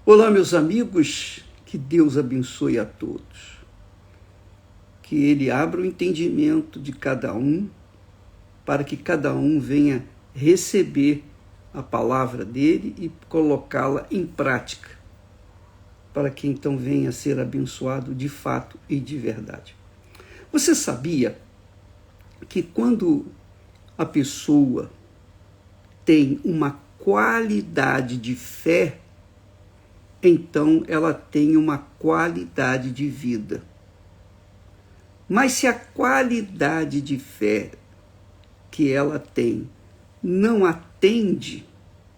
Olá, meus amigos, que Deus abençoe a todos. Que Ele abra o entendimento de cada um, para que cada um venha receber a palavra dele e colocá-la em prática, para que então venha a ser abençoado de fato e de verdade. Você sabia que quando a pessoa tem uma qualidade de fé, então ela tem uma qualidade de vida. Mas se a qualidade de fé que ela tem não atende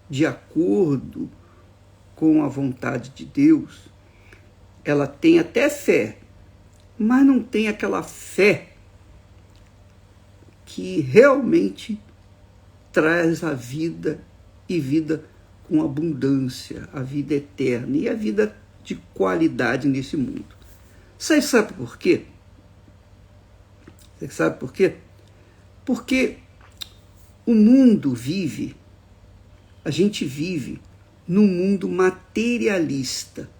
de acordo com a vontade de Deus, ela tem até fé, mas não tem aquela fé que realmente traz a vida e vida com abundância, a vida eterna e a vida de qualidade nesse mundo. Você sabe por quê? Você sabe por quê? Porque o mundo vive, a gente vive num mundo materialista.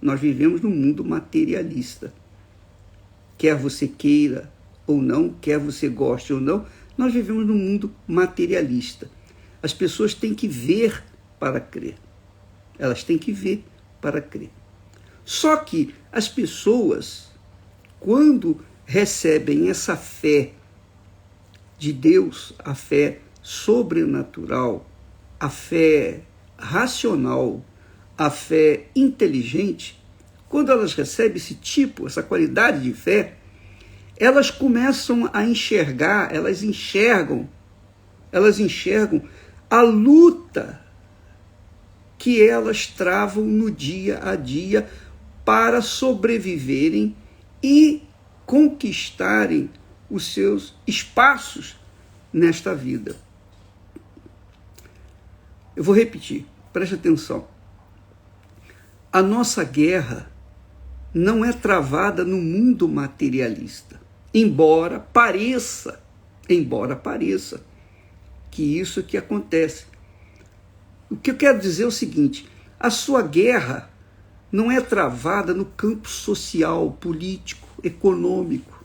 Nós vivemos num mundo materialista. Quer você queira ou não, quer você goste ou não, nós vivemos num mundo materialista. As pessoas têm que ver para crer. Elas têm que ver para crer. Só que as pessoas, quando recebem essa fé de Deus, a fé sobrenatural, a fé racional, a fé inteligente, quando elas recebem esse tipo, essa qualidade de fé, elas começam a enxergar, elas enxergam a luta que elas travam no dia a dia para sobreviverem e conquistarem os seus espaços nesta vida. Eu vou repetir, preste atenção. A nossa guerra não é travada no mundo materialista, embora pareça que isso que acontece. O que eu quero dizer é o seguinte: a sua guerra não é travada no campo social, político, econômico.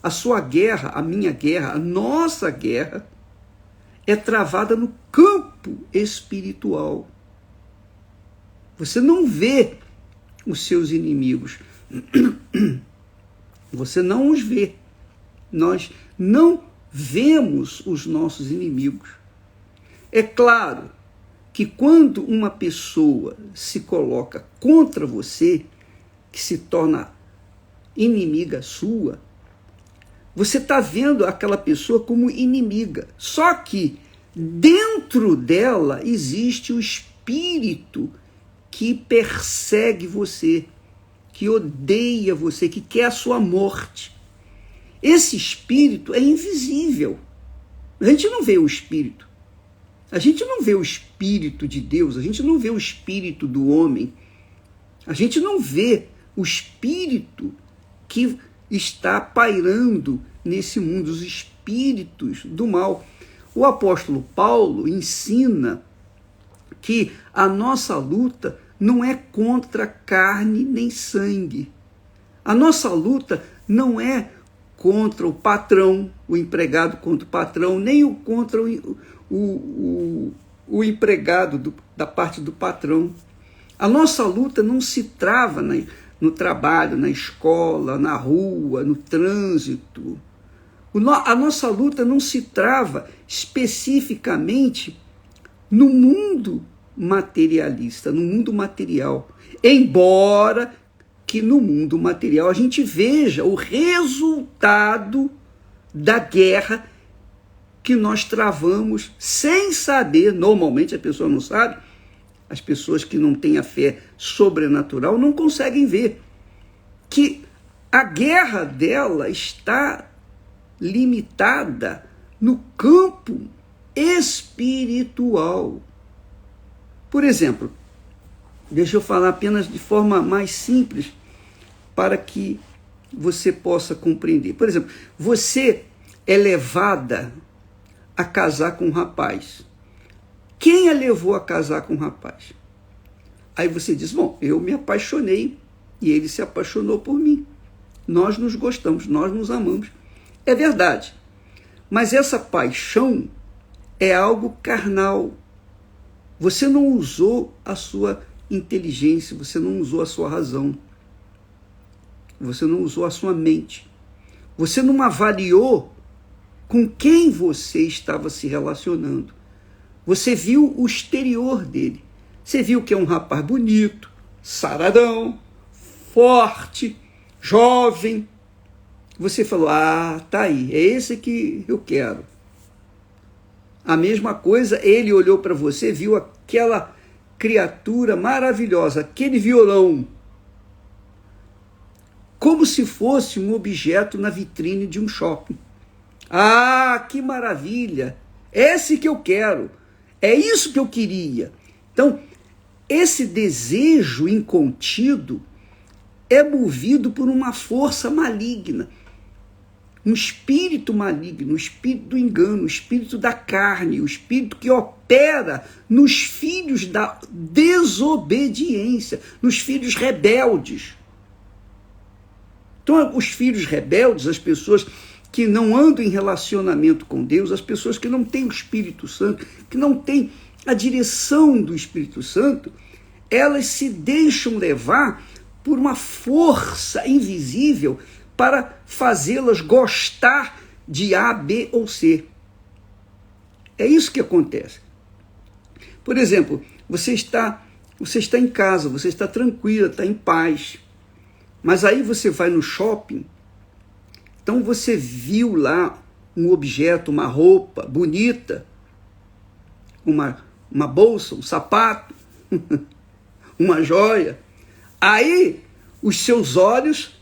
A sua guerra, a minha guerra, a nossa guerra é travada no campo espiritual. Você não vê os seus inimigos. Você não os vê. Nós não vemos os nossos inimigos. É claro que quando uma pessoa se coloca contra você, que se torna inimiga sua, você está vendo aquela pessoa como inimiga. Só que dentro dela existe o espírito que persegue você, que odeia você, que quer a sua morte. Esse espírito é invisível. A gente não vê o espírito. A gente não vê o espírito de Deus, a gente não vê o espírito do homem. A gente não vê o espírito que está pairando nesse mundo, os espíritos do mal. O apóstolo Paulo ensina que a nossa luta não é contra carne nem sangue. A nossa luta não é contra o patrão, o empregado contra o patrão, nem contra o empregado da parte do patrão. A nossa luta não se trava no trabalho, na escola, na rua, no trânsito. A nossa luta não se trava especificamente no mundo materialista, no mundo material. Embora que no mundo material a gente veja o resultado da guerra que nós travamos sem saber. Normalmente a pessoa não sabe. As pessoas que não têm a fé sobrenatural não conseguem ver que a guerra dela está limitada no campo espiritual. Por exemplo, deixa eu falar apenas de forma mais simples para que você possa compreender. Por exemplo, você é levada a casar com um rapaz. Quem a levou a casar com um rapaz? Aí você diz, bom, eu me apaixonei e ele se apaixonou por mim. Nós nos gostamos, nós nos amamos. É verdade. Mas essa paixão é algo carnal. Você não usou a sua inteligência, você não usou a sua razão. Você não usou a sua mente. Você não avaliou com quem você estava se relacionando. Você viu o exterior dele. Você viu que é um rapaz bonito, saradão, forte, jovem. Você falou, tá aí, é esse que eu quero. A mesma coisa, ele olhou para você, viu aquela criatura maravilhosa, aquele violão, como se fosse um objeto na vitrine de um shopping. Que maravilha! Esse que eu quero. É isso que eu queria. Então, esse desejo incontido é movido por uma força maligna, um espírito maligno, o espírito do engano, o espírito da carne, o espírito que opera nos filhos da desobediência, nos filhos rebeldes. Então, os filhos rebeldes, as pessoas que não andam em relacionamento com Deus, as pessoas que não têm o Espírito Santo, que não têm a direção do Espírito Santo, elas se deixam levar por uma força invisível para fazê-las gostar de A, B ou C. É isso que acontece. Por exemplo, você está em casa, você está tranquila, está em paz, mas aí você vai no shopping, então você viu lá um objeto, uma roupa bonita, uma bolsa, um sapato, uma joia. Aí os seus olhos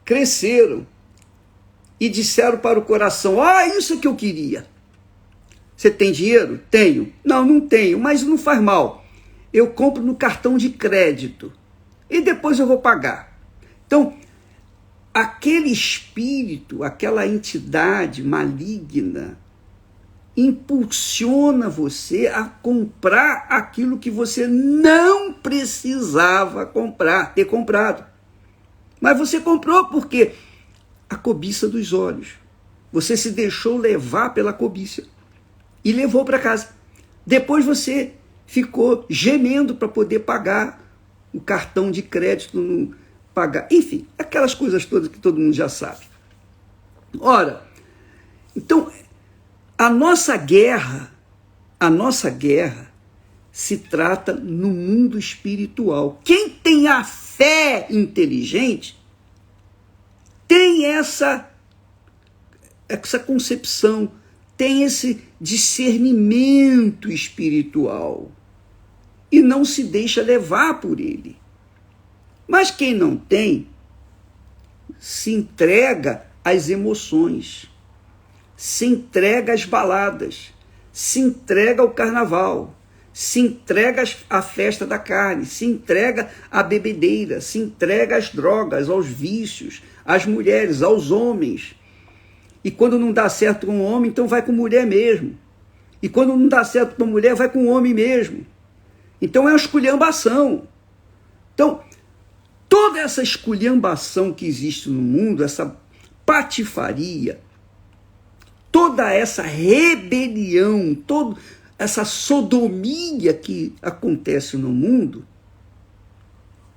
cresceram e disseram para o coração, isso é que eu queria. Você tem dinheiro? Tenho. Não tenho, mas não faz mal. Eu compro no cartão de crédito e depois eu vou pagar. Então, aquele espírito, aquela entidade maligna, impulsiona você a comprar aquilo que você não precisava ter comprado. Mas você comprou porque a cobiça dos olhos. Você se deixou levar pela cobiça e levou para casa. Depois você ficou gemendo para poder pagar o cartão de crédito, não pagar. Enfim, aquelas coisas todas que todo mundo já sabe. Ora, então, a nossa guerra se trata no mundo espiritual. Quem tem a fé inteligente tem essa concepção, tem esse discernimento espiritual e não se deixa levar por ele. Mas quem não tem, se entrega às emoções, se entrega às baladas, se entrega ao carnaval, se entrega à festa da carne, se entrega à bebedeira, se entrega às drogas, aos vícios, às mulheres, aos homens. E quando não dá certo com um homem, então vai com mulher mesmo. E quando não dá certo com uma mulher, vai com um homem mesmo. Então é uma esculhambação. Então, toda essa esculhambação que existe no mundo, essa patifaria, toda essa rebelião, toda essa sodomia que acontece no mundo,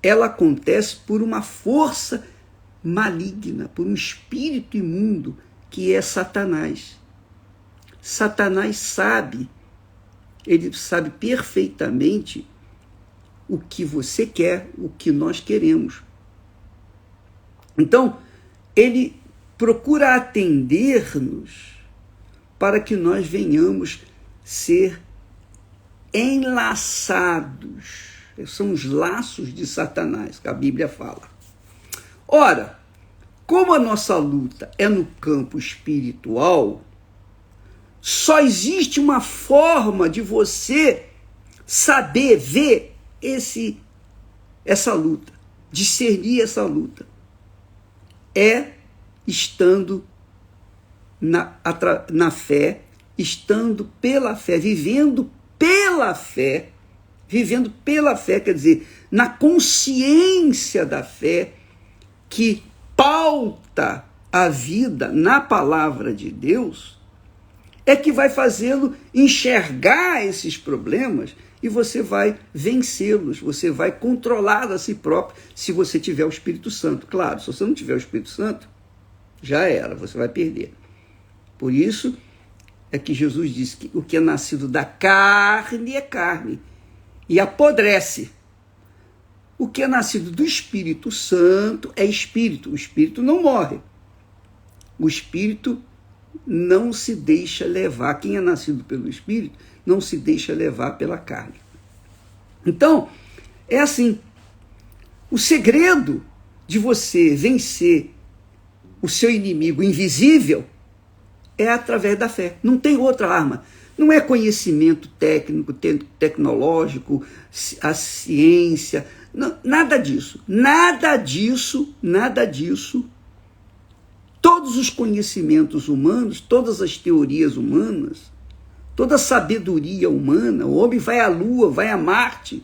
ela acontece por uma força maligna, por um espírito imundo que é Satanás. Satanás sabe, ele sabe perfeitamente o que você quer, o que nós queremos. Então, ele procura atender-nos para que nós venhamos ser enlaçados. São os laços de Satanás, que a Bíblia fala. Ora, como a nossa luta é no campo espiritual, só existe uma forma de você saber ver essa luta, discernir essa luta. É estando na fé, estando pela fé, vivendo pela fé, Vivendo pela fé, quer dizer, na consciência da fé que pauta a vida na palavra de Deus, é que vai fazê-lo enxergar esses problemas e você vai vencê-los, você vai controlar a si próprio se você tiver o Espírito Santo. Claro, se você não tiver o Espírito Santo, já era, você vai perder. Por isso é que Jesus disse que o que é nascido da carne é carne e apodrece. O que é nascido do Espírito Santo é espírito. O espírito não morre. O espírito não se deixa levar. Quem é nascido pelo Espírito não se deixa levar pela carne. Então, é assim. O segredo de você vencer o seu inimigo invisível é através da fé. Não tem outra arma. Não é conhecimento técnico, tecnológico, a ciência, não, nada disso. Nada disso, nada disso. Todos os conhecimentos humanos, todas as teorias humanas, toda a sabedoria humana, o homem vai à Lua, vai a Marte,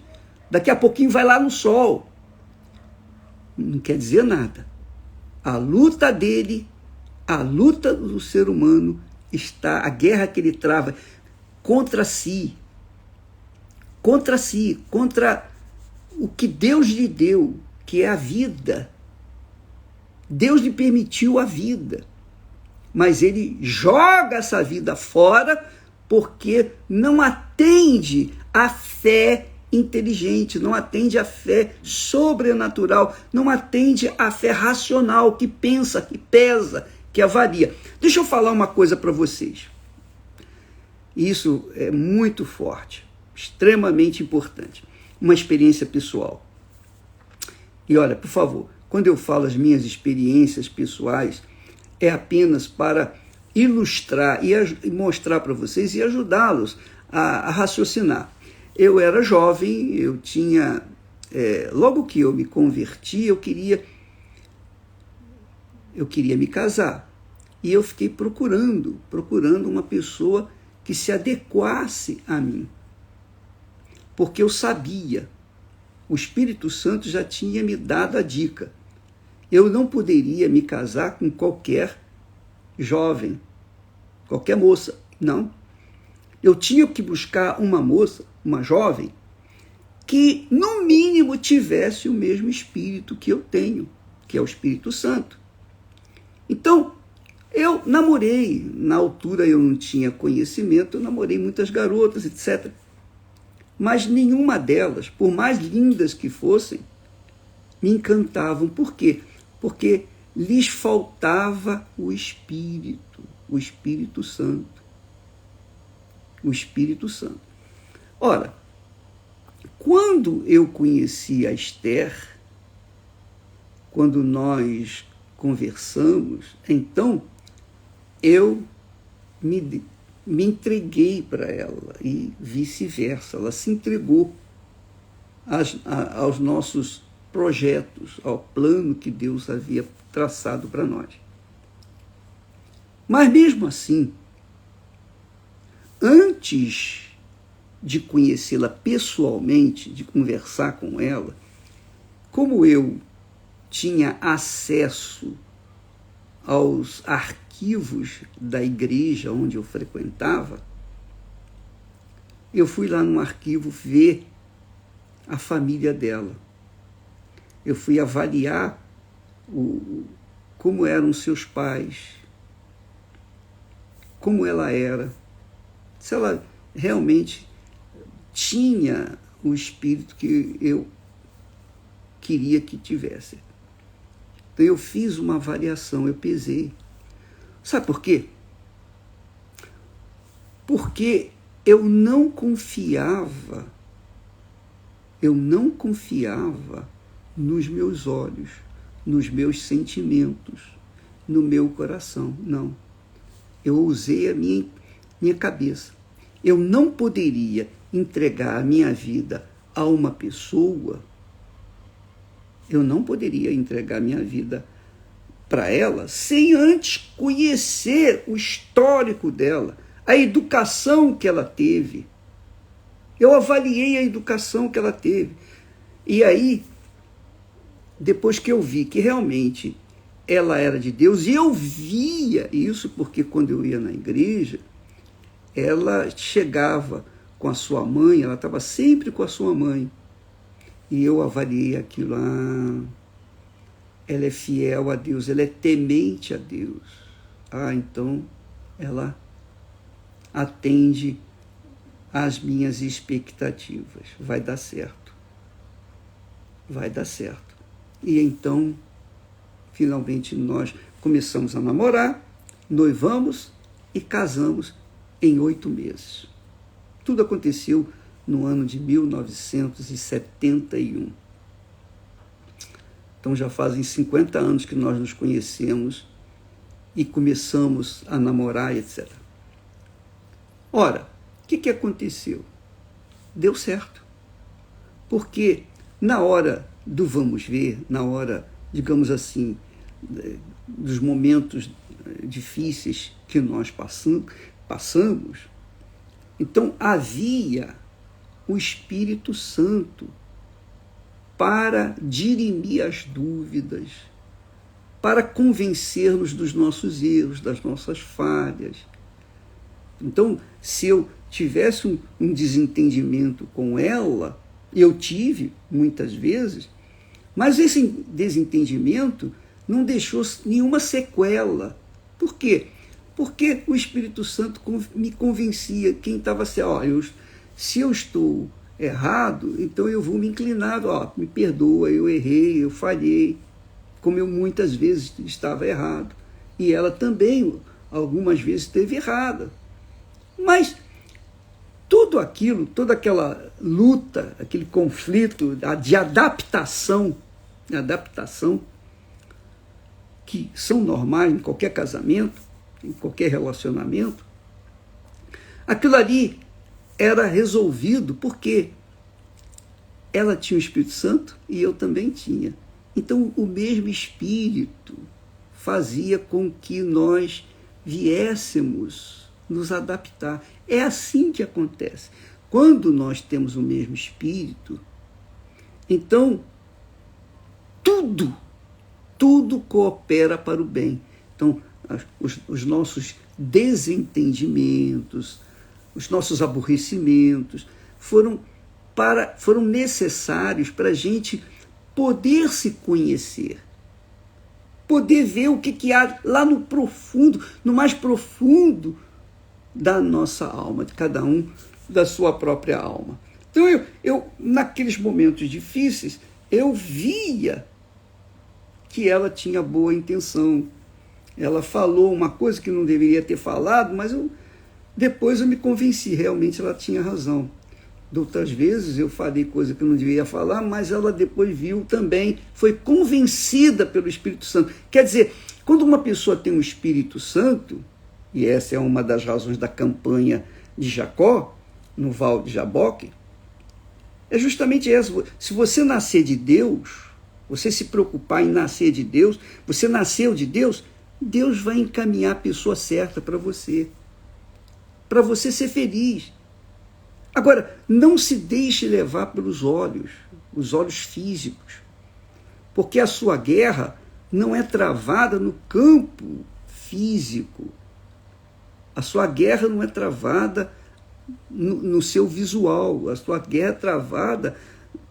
daqui a pouquinho vai lá no Sol. Não quer dizer nada. A luta dele, a luta do ser humano está, a guerra que ele trava contra si, contra o que Deus lhe deu, que é a vida. Deus lhe permitiu a vida, mas ele joga essa vida fora porque não atende à fé inteligente, não atende à fé sobrenatural, não atende à fé racional, que pensa, que pesa, que avalia. Deixa eu falar uma coisa para vocês. Isso é muito forte, extremamente importante. Uma experiência pessoal. E olha, por favor, quando eu falo as minhas experiências pessoais, é apenas para ilustrar e mostrar para vocês e ajudá-los a raciocinar. Eu era jovem, eu tinha... logo que eu me converti, eu queria me casar. E eu fiquei procurando uma pessoa que se adequasse a mim. Porque eu sabia, o Espírito Santo já tinha me dado a dica. Eu não poderia me casar com qualquer jovem, qualquer moça, não. Eu tinha que buscar uma moça, uma jovem, que no mínimo tivesse o mesmo espírito que eu tenho, que é o Espírito Santo. Então, eu namorei, na altura eu não tinha conhecimento, eu namorei muitas garotas, etc. Mas nenhuma delas, por mais lindas que fossem, me encantavam. Por quê? Porque lhes faltava o Espírito Santo. O Espírito Santo. Ora, quando eu conheci a Esther, quando nós conversamos, então eu me entreguei para ela e vice-versa. Ela se entregou aos nossos projetos, ao plano que Deus havia traçado para nós. Mas mesmo assim, antes de conhecê-la pessoalmente, de conversar com ela, como eu tinha acesso aos arquivos da igreja onde eu frequentava, eu fui lá no arquivo ver a família dela. Eu fui avaliar como eram seus pais, como ela era, se ela realmente tinha o espírito que eu queria que tivesse. Então eu fiz uma avaliação, eu pesei. Sabe por quê? Porque eu não confiava nos meus olhos, nos meus sentimentos, no meu coração. Não. Eu usei a minha cabeça. Eu não poderia entregar a minha vida a uma pessoa, eu não poderia entregar a minha vida para ela sem antes conhecer o histórico dela, a educação que ela teve, Eu avaliei a educação que ela teve. E aí, depois que eu vi que realmente ela era de Deus, e eu via isso porque quando eu ia na igreja, ela chegava com a sua mãe, ela estava sempre com a sua mãe. E eu avaliei aquilo, ela é fiel a Deus, ela é temente a Deus. Então ela atende às minhas expectativas. Vai dar certo. Vai dar certo. E então, finalmente, nós começamos a namorar, noivamos e casamos em 8 meses. Tudo aconteceu no ano de 1971. Então já fazem 50 anos que nós nos conhecemos e começamos a namorar, etc. Ora, o que aconteceu? Deu certo. Porque na hora do vamos ver, na hora, digamos assim, dos momentos difíceis que nós passamos, então havia o Espírito Santo para dirimir as dúvidas, para convencer-nos dos nossos erros, das nossas falhas. Então, se eu tivesse um desentendimento com ela, eu tive muitas vezes, mas esse desentendimento não deixou nenhuma sequela. Por quê? Porque o Espírito Santo me convencia, quem estava assim, se eu estou errado, então eu vou me inclinar, me perdoa, eu errei, eu falhei, como eu muitas vezes estava errado. E ela também, algumas vezes, esteve errada. Mas tudo aquilo, toda aquela luta, aquele conflito de adaptação, que são normais em qualquer casamento, em qualquer relacionamento, aquilo ali era resolvido porque ela tinha o Espírito Santo e eu também tinha. Então, o mesmo Espírito fazia com que nós viéssemos nos adaptar. É assim que acontece. Quando nós temos o mesmo Espírito, então tudo coopera para o bem. Então, os nossos desentendimentos, os nossos aborrecimentos foram necessários para a gente poder se conhecer, poder ver o que há lá no profundo, no mais profundo da nossa alma, de cada um da sua própria alma. Então, eu naqueles momentos difíceis, eu via que ela tinha boa intenção. Ela falou uma coisa que não deveria ter falado, mas depois eu me convenci, realmente ela tinha razão. De outras vezes eu falei coisa que eu não devia falar, mas ela depois viu também, foi convencida pelo Espírito Santo. Quer dizer, quando uma pessoa tem um Espírito Santo, e essa é uma das razões da campanha de Jacó, no Val de Jaboque, é justamente essa. Se você nascer de Deus, você se preocupar em nascer de Deus, você nasceu de Deus, Deus vai encaminhar a pessoa certa para você ser feliz. Agora, não se deixe levar pelos olhos, os olhos físicos, porque a sua guerra não é travada no campo físico. A sua guerra não é travada no seu visual, a sua guerra é travada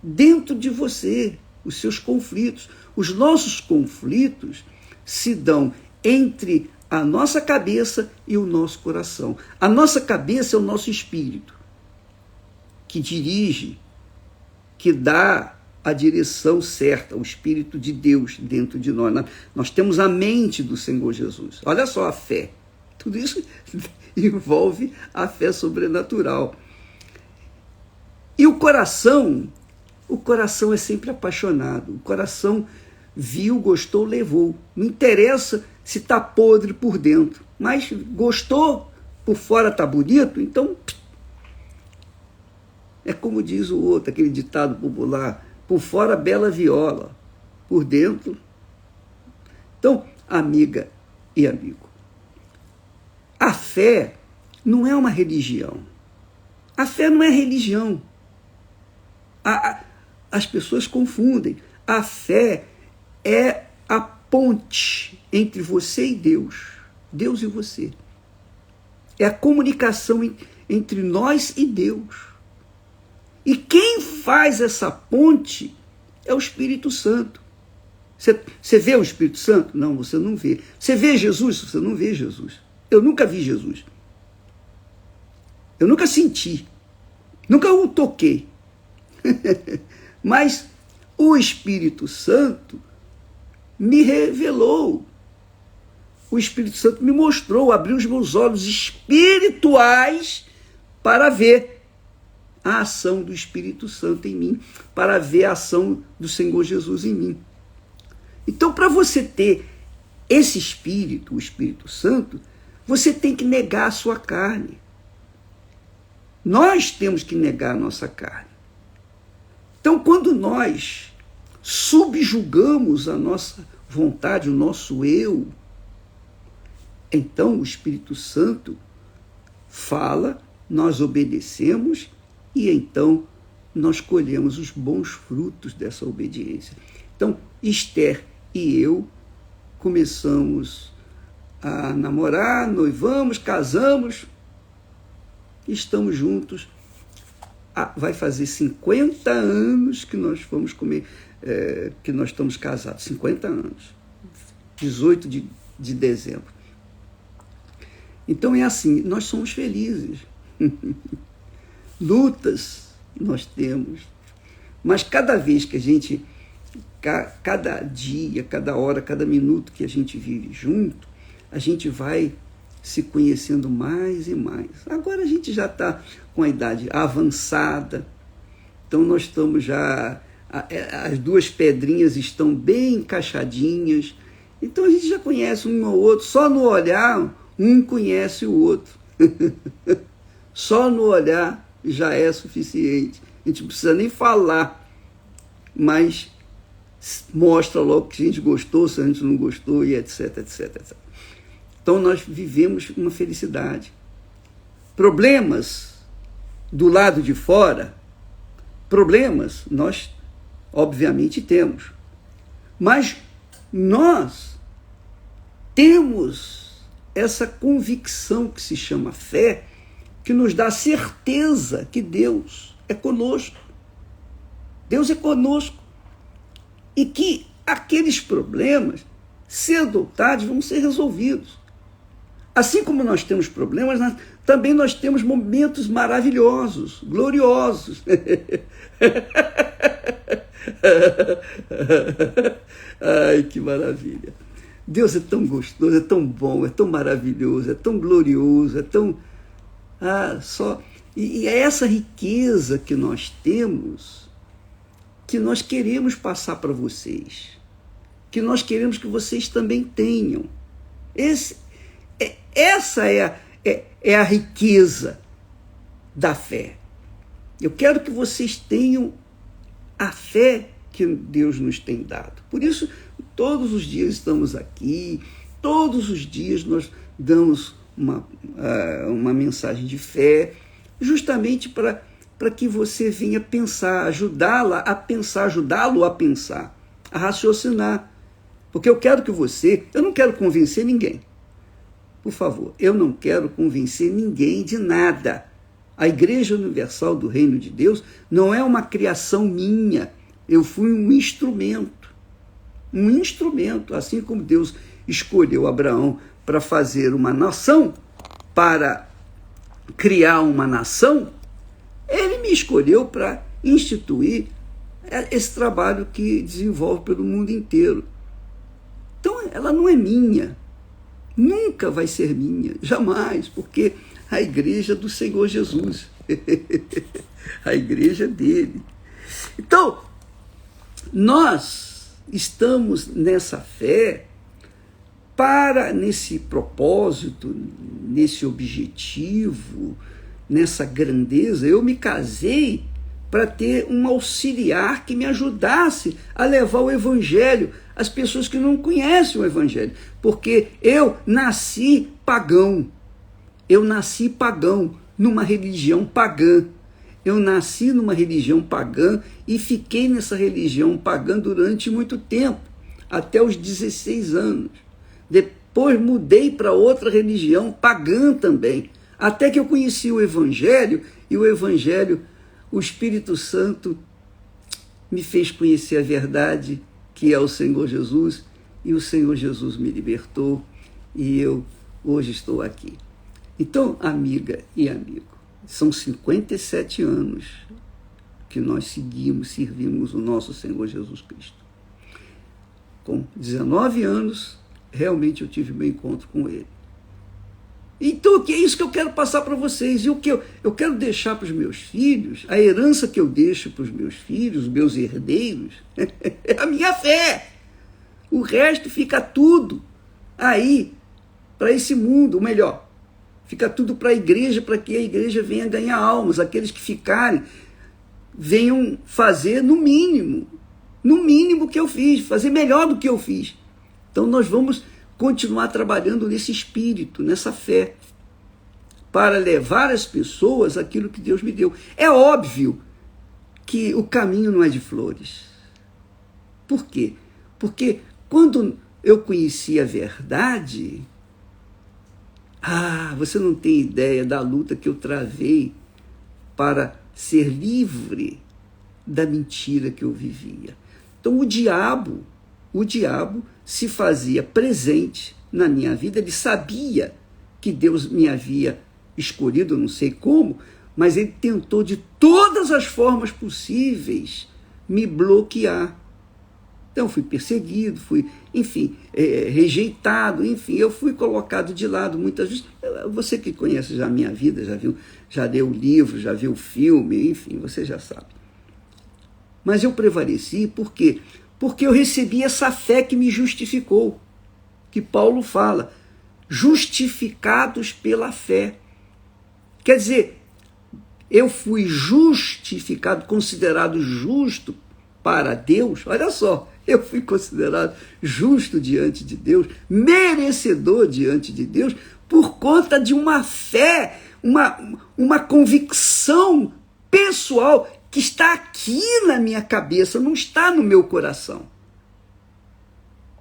dentro de você, os seus conflitos. Os nossos conflitos se dão entre a nossa cabeça e o nosso coração. A nossa cabeça é o nosso espírito, que dirige, que dá a direção certa, o Espírito de Deus dentro de nós. Nós temos a mente do Senhor Jesus. Olha só a fé. Tudo isso envolve a fé sobrenatural. E o coração é sempre apaixonado. O coração viu, gostou, levou. Não interessa se está podre por dentro, mas gostou, por fora está bonito, então é como diz o outro, aquele ditado popular, por fora bela viola, por dentro. Então, amiga e amigo, a fé não é uma religião. A fé não é religião. As pessoas confundem. A fé é a ponte entre você e Deus. Deus e você. É a comunicação entre nós e Deus. E quem faz essa ponte é o Espírito Santo. Você vê o Espírito Santo? Não, você não vê. Você vê Jesus? Você não vê Jesus. Eu nunca vi Jesus. Eu nunca senti. Nunca o toquei. Mas o Espírito Santo me revelou. O Espírito Santo me mostrou, abriu os meus olhos espirituais para ver a ação do Espírito Santo em mim, para ver a ação do Senhor Jesus em mim. Então, para você ter esse Espírito, o Espírito Santo, você tem que negar a sua carne. Nós temos que negar a nossa carne. Então, quando nós subjugamos a nossa vontade, o nosso eu, então o Espírito Santo fala, nós obedecemos e então nós colhemos os bons frutos dessa obediência. Então, Esther e eu começamos a namorar, noivamos, casamos, estamos juntos. Vai fazer 50 anos que nós fomos comer, que nós estamos casados, 50 anos, 18 de dezembro. Então é assim, nós somos felizes. Lutas nós temos, mas cada vez que a gente, cada dia, cada hora, cada minuto que a gente vive junto, a gente vai se conhecendo mais e mais. Agora a gente já está com a idade avançada, então nós estamos já, as duas pedrinhas estão bem encaixadinhas, então a gente já conhece um ao outro, só no olhar um conhece o outro. Só no olhar já é suficiente. A gente não precisa nem falar, mas mostra logo que a gente gostou, se a gente não gostou, e etc, etc, etc. Então nós vivemos uma felicidade. Problemas do lado de fora, problemas nós obviamente temos. Mas nós temos essa convicção que se chama fé, que nos dá certeza que Deus é conosco. Deus é conosco. E que aqueles problemas, cedo ou tarde, vão ser resolvidos. Assim como nós temos problemas, também nós temos momentos maravilhosos, gloriosos. Ai, que maravilha. Deus é tão gostoso, é tão bom, é tão maravilhoso, é tão glorioso, é tão... E é essa riqueza que nós temos, que nós queremos passar para vocês, que nós queremos que vocês também tenham. Essa é a riqueza da fé. Eu quero que vocês tenham a fé que Deus nos tem dado. Por isso, todos os dias estamos aqui, todos os dias nós damos uma mensagem de fé, justamente para que você venha pensar, ajudá-lo a pensar, a raciocinar. Porque eu quero que eu não quero convencer ninguém. Por favor, eu não quero convencer ninguém de nada. A Igreja Universal do Reino de Deus não é uma criação minha. Eu fui um instrumento, assim como Deus escolheu Abraão para fazer uma nação, para criar uma nação, ele me escolheu para instituir esse trabalho que desenvolve pelo mundo inteiro. Então, ela não é minha, nunca vai ser minha, jamais, porque a igreja é do Senhor Jesus, a igreja é dele. Então, nós estamos nessa fé nesse propósito, nesse objetivo, nessa grandeza. Eu me casei para ter um auxiliar que me ajudasse a levar o evangelho às pessoas que não conhecem o evangelho, porque eu nasci pagão. numa religião pagã. Eu nasci numa religião pagã e fiquei nessa religião pagã durante muito tempo, até os 16 anos. Depois mudei para outra religião pagã também, até que eu conheci o Evangelho, e o Evangelho, o Espírito Santo me fez conhecer a verdade, que é o Senhor Jesus, e o Senhor Jesus me libertou, e eu hoje estou aqui. Então, amiga e amigo, são 57 anos que nós servimos o nosso Senhor Jesus Cristo. Com 19 anos, realmente eu tive meu encontro com Ele. Então, é isso que eu quero passar para vocês. E o que eu quero deixar para os meus filhos, a herança que eu deixo para os meus filhos, os meus herdeiros, é a minha fé. O resto fica tudo aí para esse mundo, ou melhor, fica tudo para a igreja, para que a igreja venha ganhar almas. Aqueles que ficarem, venham fazer no mínimo que eu fiz, fazer melhor do que eu fiz. Então nós vamos continuar trabalhando nesse espírito, nessa fé, para levar às pessoas aquilo que Deus me deu. É óbvio que o caminho não é de flores. Por quê? Porque quando eu conheci a verdade, você não tem ideia da luta que eu travei para ser livre da mentira que eu vivia. Então o diabo se fazia presente na minha vida. Ele sabia que Deus me havia escolhido, não sei como, mas ele tentou de todas as formas possíveis me bloquear. Então, fui perseguido, rejeitado, eu fui colocado de lado muitas vezes. Você que conhece já a minha vida, já leu o livro, já viu o filme, você já sabe. Mas eu prevaleci, por quê? Porque eu recebi essa fé que me justificou, que Paulo fala, justificados pela fé. Quer dizer, eu fui justificado, considerado justo para Deus. Olha só, eu fui considerado justo diante de Deus, merecedor diante de Deus, por conta de uma fé, uma convicção pessoal que está aqui na minha cabeça, não está no meu coração.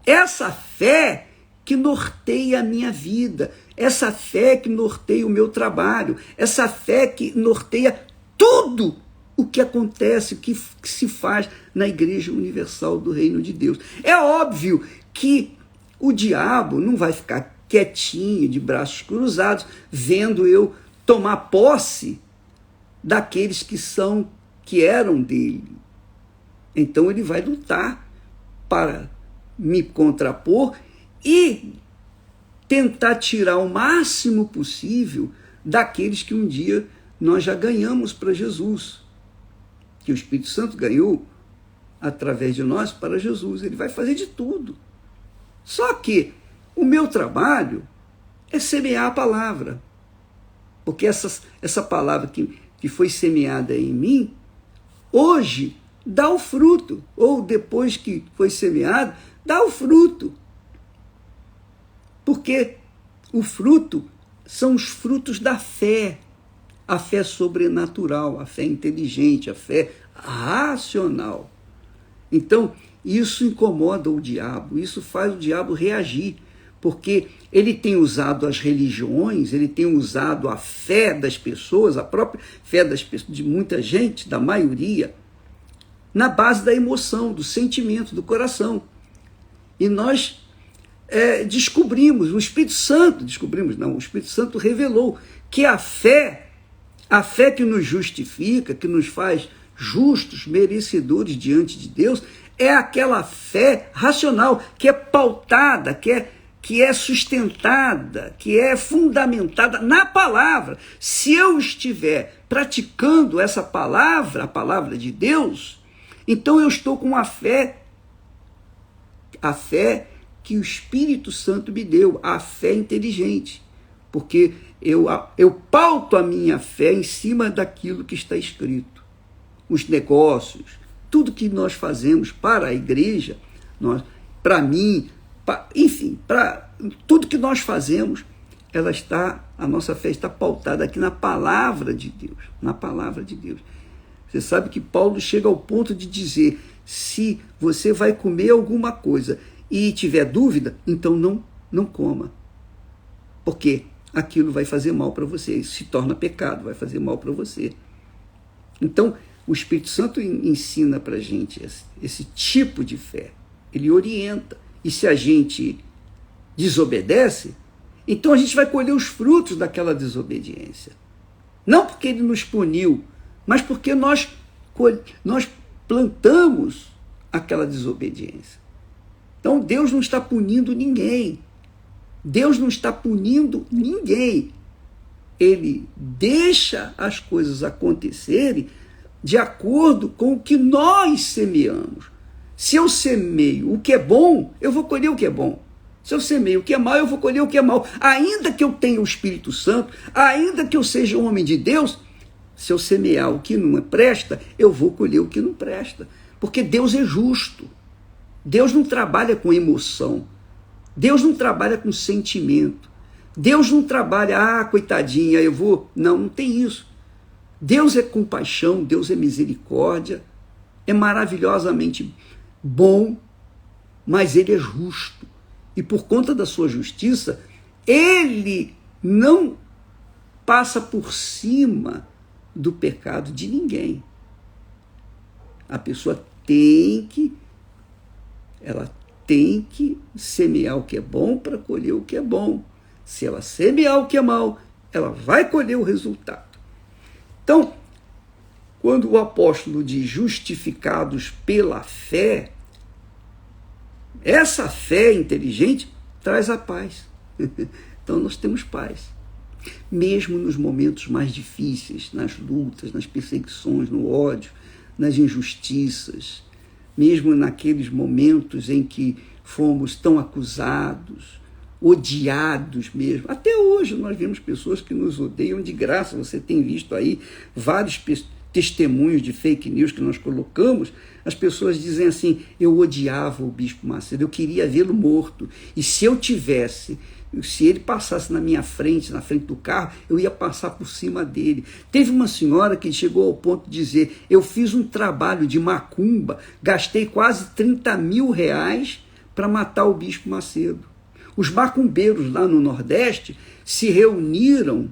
Essa fé que norteia a minha vida, essa fé que norteia o meu trabalho, essa fé que norteia tudo o que acontece, o que se faz na Igreja Universal do Reino de Deus. É óbvio que o diabo não vai ficar quietinho, de braços cruzados, vendo eu tomar posse daqueles que eram dele. Então ele vai lutar para me contrapor e tentar tirar o máximo possível daqueles que um dia nós já ganhamos para Jesus, que o Espírito Santo ganhou através de nós para Jesus. Ele vai fazer de tudo. Só que o meu trabalho é semear a palavra, porque essa palavra que foi semeada em mim, hoje dá o fruto, ou depois que foi semeado, dá o fruto. Porque o fruto são os frutos da fé, a fé sobrenatural, a fé inteligente, a fé racional. Então, isso incomoda o diabo, isso faz o diabo reagir, porque ele tem usado as religiões, ele tem usado a fé das pessoas, a própria fé das pessoas, de muita gente, da maioria, na base da emoção, do sentimento, do coração. E nós descobrimos, o Espírito Santo revelou que a fé que nos justifica, que nos faz justos, merecedores diante de Deus, é aquela fé racional, que é pautada, que é sustentada, que é fundamentada na palavra. Se eu estiver praticando essa palavra, a palavra de Deus, então eu estou com a fé que o Espírito Santo me deu, a fé inteligente, porque eu pauto a minha fé em cima daquilo que está escrito. Os negócios, tudo que nós fazemos para a igreja, para mim, para tudo que nós fazemos a nossa fé está pautada aqui na palavra de Deus, na palavra de Deus. Você sabe que Paulo chega ao ponto de dizer, se você vai comer alguma coisa e tiver dúvida, então não coma, porque aquilo vai fazer mal para você, isso se torna pecado, vai fazer mal para você. Então, o Espírito Santo ensina para a gente esse tipo de fé, ele orienta, e se a gente desobedece, então a gente vai colher os frutos daquela desobediência. Não porque ele nos puniu, mas porque nós plantamos aquela desobediência. Então Deus não está punindo ninguém. Deus não está punindo ninguém. Ele deixa as coisas acontecerem de acordo com o que nós semeamos. Se eu semeio o que é bom, eu vou colher o que é bom. Se eu semeio o que é mal, eu vou colher o que é mal. Ainda que eu tenha o Espírito Santo, ainda que eu seja um homem de Deus, se eu semear o que não presta, eu vou colher o que não presta. Porque Deus é justo. Deus não trabalha com emoção. Deus não trabalha com sentimento. Deus não trabalha, coitadinha, eu vou... Não tem isso. Deus é compaixão, Deus é misericórdia, é maravilhosamente bom, mas Ele é justo. E por conta da sua justiça, Ele não passa por cima do pecado de ninguém. A pessoa tem que semear o que é bom para colher o que é bom. Se ela semear o que é mal, ela vai colher o resultado. Então, quando o apóstolo diz justificados pela fé, essa fé inteligente traz a paz. Então nós temos paz. Mesmo nos momentos mais difíceis, nas lutas, nas perseguições, no ódio, nas injustiças, mesmo naqueles momentos em que fomos tão acusados, odiados mesmo. Até hoje nós vemos pessoas que nos odeiam de graça. Você tem visto aí vários testemunhos de fake news que nós colocamos. As pessoas dizem assim, eu odiava o Bispo Macedo, eu queria vê-lo morto, e se ele passasse na minha frente, na frente do carro, eu ia passar por cima dele. Teve uma senhora que chegou ao ponto de dizer, eu fiz um trabalho de macumba, gastei quase 30 mil reais para matar o Bispo Macedo. Os macumbeiros lá no Nordeste se reuniram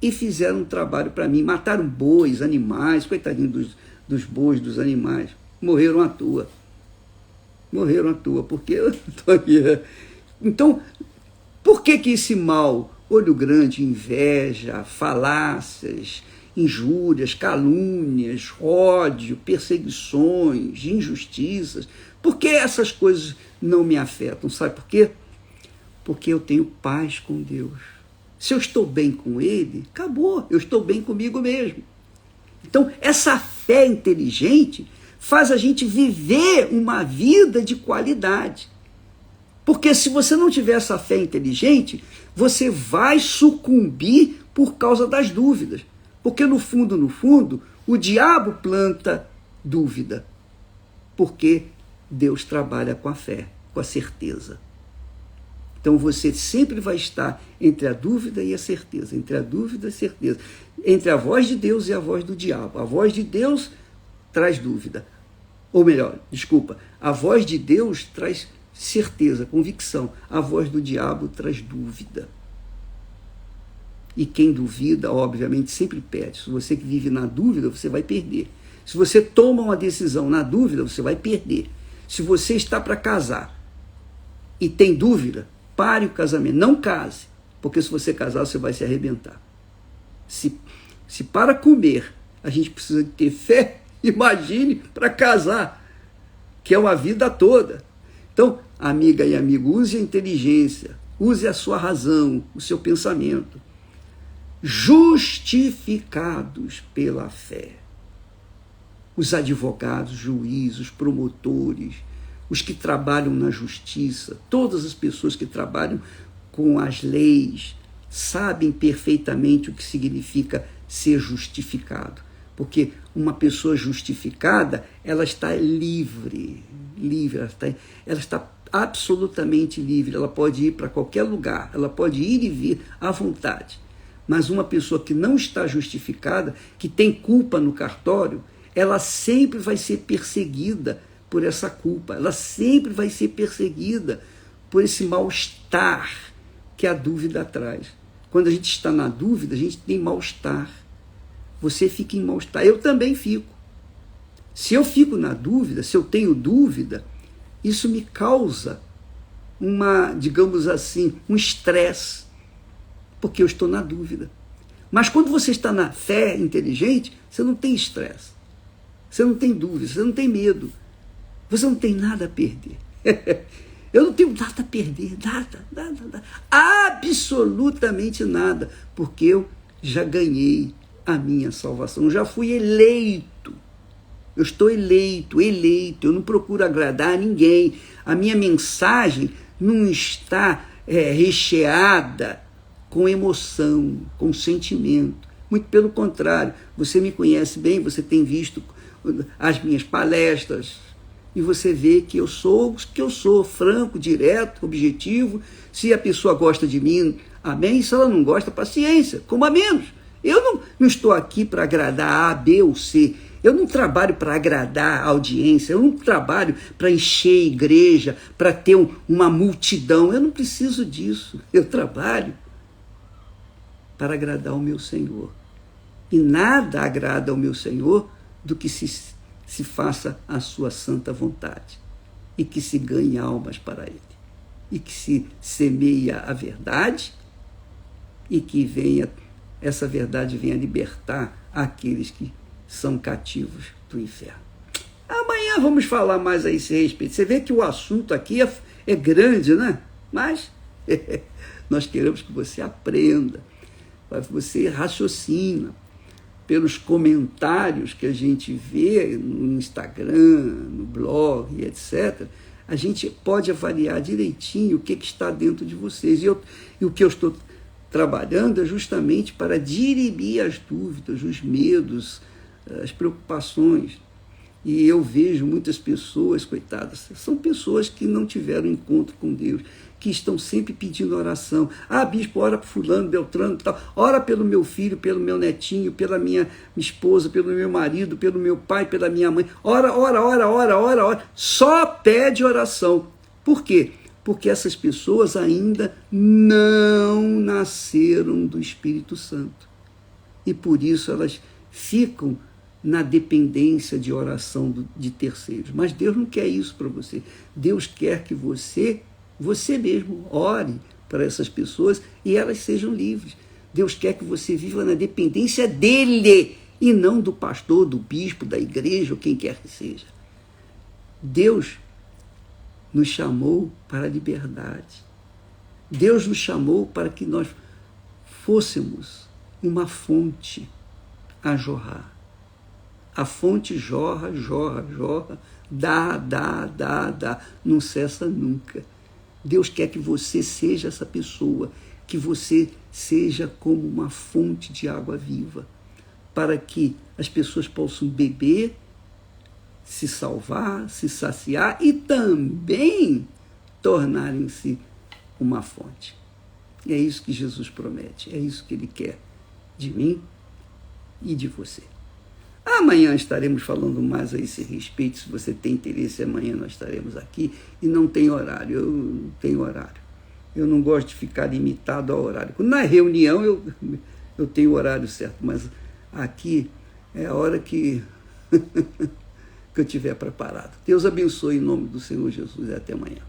e fizeram um trabalho para mim. Mataram bois, animais, coitadinho dos bois, dos animais. Morreram à toa. Porque eu estou aqui. Então, por que esse mal, olho grande, inveja, falácias, injúrias, calúnias, ódio, perseguições, injustiças, por que essas coisas não me afetam? Sabe por quê? Porque eu tenho paz com Deus. Se eu estou bem com Ele, acabou, eu estou bem comigo mesmo. Então, essa fé inteligente faz a gente viver uma vida de qualidade. Porque se você não tiver essa fé inteligente, você vai sucumbir por causa das dúvidas. Porque no fundo, o diabo planta dúvida. Porque Deus trabalha com a fé, com a certeza. Então você sempre vai estar entre a dúvida e a certeza, entre a dúvida e a certeza, entre a voz de Deus e a voz do diabo. A voz de Deus traz dúvida. Ou melhor, a voz de Deus traz certeza, convicção. A voz do diabo traz dúvida. E quem duvida, obviamente, sempre perde. Se você que vive na dúvida, você vai perder. Se você toma uma decisão na dúvida, você vai perder. Se você está para casar e tem dúvida, pare o casamento, não case, porque se você casar, você vai se arrebentar. Se para comer a gente precisa de ter fé, imagine para casar, que é uma vida toda. Então, amiga e amigo, use a inteligência, use a sua razão, o seu pensamento. Justificados pela fé. Os advogados, juízes, promotores, os que trabalham na justiça, todas as pessoas que trabalham com as leis, sabem perfeitamente o que significa ser justificado. Porque uma pessoa justificada, ela está livre, ela está absolutamente livre, ela pode ir para qualquer lugar, ela pode ir e vir à vontade. Mas uma pessoa que não está justificada, que tem culpa no cartório, ela sempre vai ser perseguida por essa culpa, ela sempre vai ser perseguida por esse mal-estar que a dúvida traz. Quando a gente está na dúvida, a gente tem mal-estar. Você fica em mal-estar, eu também fico. Se eu fico na dúvida, se eu tenho dúvida, isso me causa digamos assim, um estresse, porque eu estou na dúvida. Mas quando você está na fé inteligente, você não tem estresse, você não tem dúvida, você não tem medo, você não tem nada a perder. Eu não tenho nada a perder, nada, absolutamente nada, porque eu já ganhei a minha salvação, eu já fui eleito. Eu estou eleito, eu não procuro agradar a ninguém. A minha mensagem não está recheada com emoção, com sentimento. Muito pelo contrário, você me conhece bem, você tem visto as minhas palestras e você vê que eu sou o que eu sou, franco, direto, objetivo. Se a pessoa gosta de mim, amém. Se ela não gosta, paciência, coma menos. Eu não estou aqui para agradar A, B ou C. Eu não trabalho para agradar a audiência, eu não trabalho para encher a igreja, para ter uma multidão. Eu não preciso disso. Eu trabalho para agradar ao meu Senhor. E nada agrada ao meu Senhor do que se faça a sua santa vontade e que se ganhe almas para Ele. E que se semeia a verdade e que essa verdade venha libertar aqueles que são cativos do inferno. Amanhã vamos falar mais a esse respeito. Você vê que o assunto aqui é grande, né? Mas nós queremos que você aprenda, que você raciocina. Pelos comentários que a gente vê no Instagram, no blog, etc., a gente pode avaliar direitinho o que está dentro de vocês. E o que eu estou trabalhando é justamente para dirimir as dúvidas, os medos, as preocupações. E eu vejo muitas pessoas, coitadas, são pessoas que não tiveram encontro com Deus, que estão sempre pedindo oração. Bispo, ora para fulano, beltrano e tal. Ora pelo meu filho, pelo meu netinho, pela minha esposa, pelo meu marido, pelo meu pai, pela minha mãe. Ora. Só pede oração. Por quê? Porque essas pessoas ainda não nasceram do Espírito Santo. E por isso elas ficam na dependência de oração de terceiros. Mas Deus não quer isso para você. Deus quer que você mesmo ore para essas pessoas e elas sejam livres. Deus quer que você viva na dependência dele e não do pastor, do bispo, da igreja ou quem quer que seja. Deus nos chamou para a liberdade. Deus nos chamou para que nós fôssemos uma fonte a jorrar. A fonte jorra, dá, não cessa nunca. Deus quer que você seja essa pessoa, que você seja como uma fonte de água viva, para que as pessoas possam beber, se salvar, se saciar e também tornarem-se uma fonte. E é isso que Jesus promete, é isso que Ele quer de mim e de você. Amanhã estaremos falando mais a esse respeito. Se você tem interesse, amanhã nós estaremos aqui. E não tem horário, eu não tenho horário. Eu não gosto de ficar limitado ao horário. Na reunião eu tenho o horário certo, mas aqui é a hora que eu estiver preparado. Deus abençoe em nome do Senhor Jesus e até amanhã.